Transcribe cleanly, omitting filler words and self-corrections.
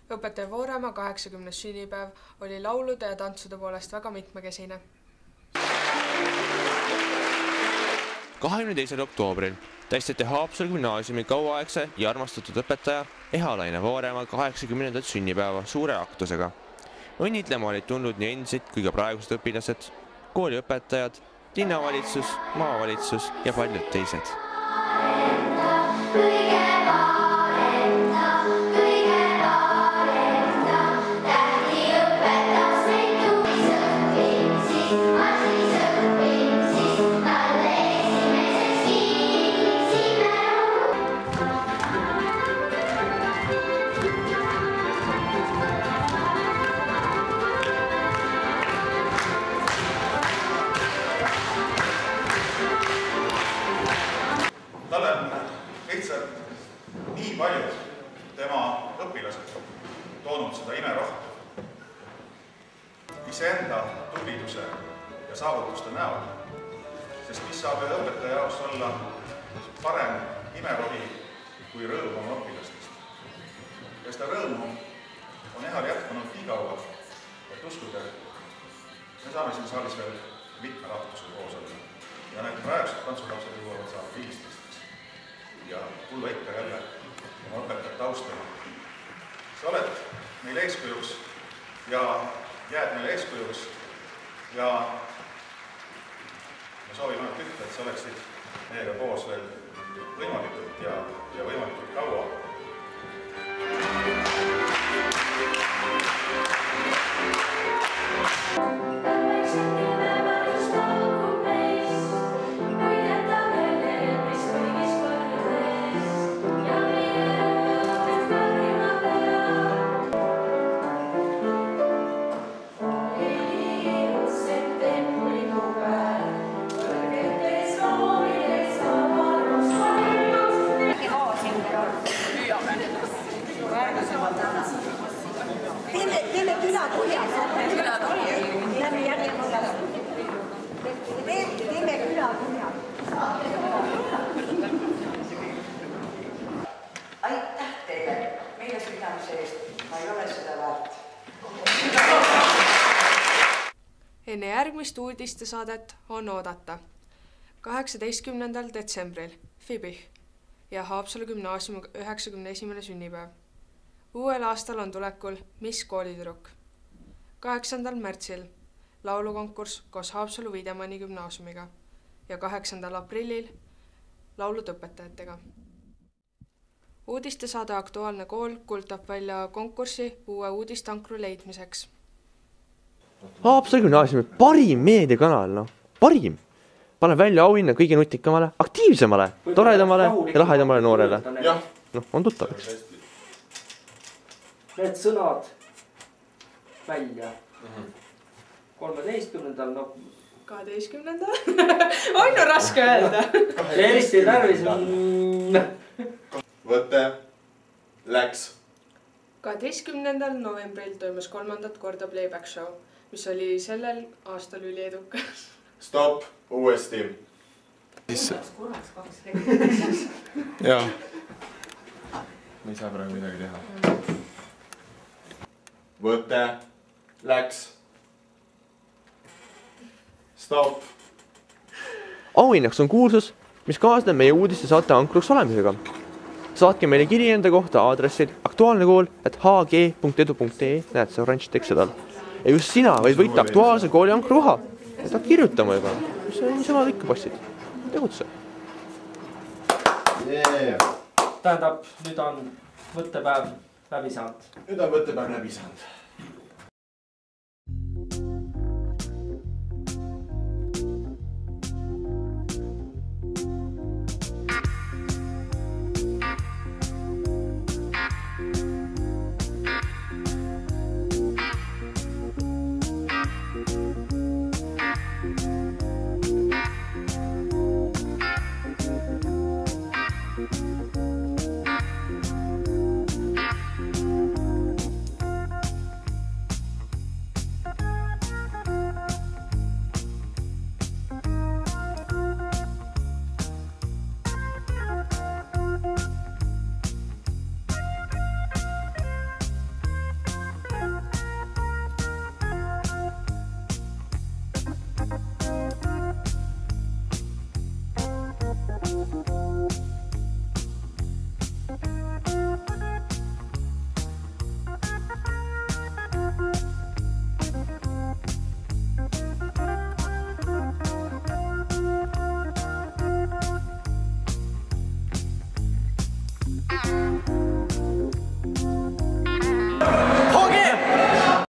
Õpetaja Vooremaa 80. sünnipäev oli laulude ja tantsude poolest väga mitmekesine. 22. oktoobril tähistati Haapsalu gümnaasiumi kauaaegse ja armastatud õpetaja Ehalaine Vooremaa 80. sünnipäeva suure aktusega. Õnnitlema olid tulnud nii endised kui ka praegused õpilased, kooliõpetajad, linnavalitsus, maavalitsus ja paljud teised. Talle on lihtsalt nii paljud tema õpilased toonud seda imerohtu iseenda tubliduse ja saavutuste näol, sest mis saab õpetaja jaoks olla parem imerohi kui rõõm oma õpilastest. Ja seda rõõmu on Ehal jätkunud nii kaua, et uskuge, me saame siin saalis veel mitme rahvusel koos olla ja need praegused tantsulapsed jõuavad saada 15. ja tulla ikka jälle oma õpetajat austama. Sa oled meil eeskujuks ja jääd meile eeskujuks ja me soovime ainult ühte, et sa oleksid meiega koos veel võimalikult ja võimalikult kaua. Teeme külakuljad. Lähme järjekorras. Teeme külakuljad. Aitäh teile meile südamise eest. Ma ei ole seda väärt. Enne järgmist uudistesaadet on oodata 18. detsembril Fibih ja Haapsalu gümnaasiumi 91. sünnipäev. Uuel aastal on tulekul Miss koolitüdruk. 8. märtsil laulukonkurss koos Haapsalu Wiedemanni gümnaasiumiga ja 8. aprillil laulud õpetajatega. Uudistesaade Aktuaalne kool kuulutab välja konkurssi uue uudistankru leidmiseks. Haapsalu gümnaasiumi parim meediakanal, parim! Pane välja auhinna kõige nutikamale, aktiivsemale, toredamale ja lahedamale noorele. On tuttavaks. Need sõnad välja. 13. 12. On ju raske öelda. Eriti tarvis. Võte läks. 12. novembril toimus 3. korda playback show, mis oli sellel aastal üliedukas. Stop, uuesti. Jaa. Me ei saa praegu midagi teha. Võte läks. Stop. Auhinnaks on kuulsus, mis kaasneb meie uudistesaate ankruks olemisega. Saatke meile kiri enda kohta aadressil aktuaalnekool@hg.edu.ee, näed see oranž tekst all. Ja just sina võid võita aktuaalse kooli ankruha. Et nad kirjutama juba. Mis on sõnad ikka passid. Tegutse. Tähendab, nüüd on võttepäev läbi saanud. Nüüd on võttepäev läbi saanud.